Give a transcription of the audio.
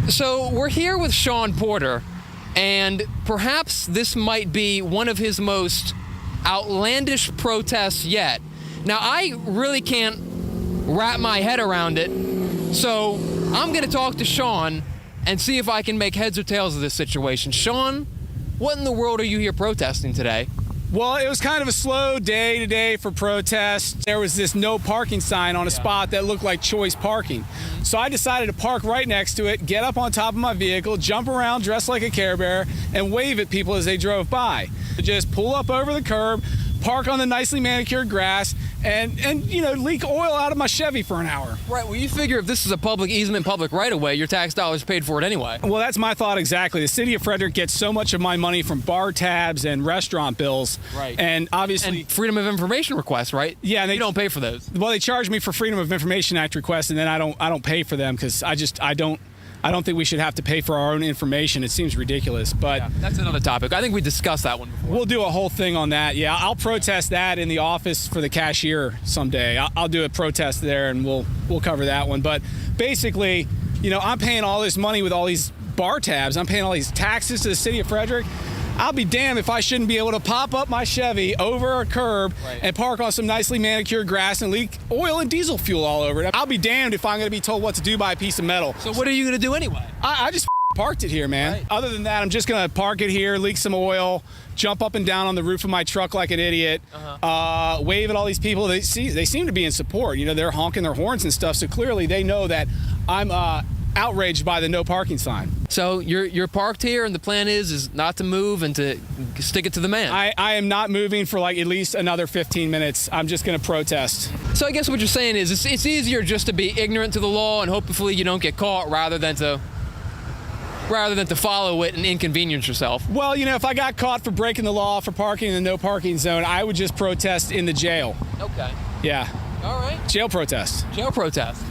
So we're here with Shaun Porter, and perhaps this might be one of his most outlandish protests yet. Now, I really can't wrap my head around it, so I'm going to talk to Shaun and see if I can make heads or tails of this situation. Shaun, what in the world are you here protesting today? Well, it was kind of a slow day today for protests. There was this no parking sign on a spot that looked like choice parking. So I decided to park right next to it, get up on top of my vehicle, jump around dressed like a Care Bear, and wave at people as they drove by. Just pull up over the curb, park on the nicely manicured grass, and leak oil out of my Chevy for an hour. Right, well, you figure if this is a public easement, public right-of-way, your tax dollars paid for it anyway. Well, that's my thought exactly. The city of Frederick gets so much of my money from bar tabs and restaurant bills. Right. And obviously... And Freedom of Information requests, right? Yeah. And you don't pay for those. Well, they charge me for Freedom of Information Act requests, and then I don't pay for them because I don't think we should have to pay for our own information. It seems ridiculous, but... Yeah, that's another topic. I think we discussed that one before. We'll do a whole thing on that. Yeah, I'll protest that in the office for the cashier someday. I'll do a protest there, and we'll cover that one. But basically, I'm paying all this money with all these bar tabs. I'm paying all these taxes to the city of Frederick. I'll be damned if I shouldn't be able to pop up my Chevy over a curb and park on some nicely manicured grass and leak oil and diesel fuel all over it. I'll be damned if I'm going to be told what to do by a piece of metal. So what are you going to do anyway? I just parked it here, man. Right. Other than that, I'm just going to park it here, leak some oil, jump up and down on the roof of my truck like an idiot, wave at all these people. They seem to be in support. They're honking their horns and stuff, so clearly they know that I'm outraged by the no parking sign. So you're parked here, and the plan is not to move and to stick it to the man. I am not moving for like at least another 15 minutes. I'm just going to protest. So I guess what you're saying is it's easier just to be ignorant to the law and hopefully you don't get caught rather than to follow it and inconvenience yourself. Well, if I got caught for breaking the law for parking in the no parking zone, I would just protest in the jail. Okay. Yeah. All right. Jail protest. Jail protest.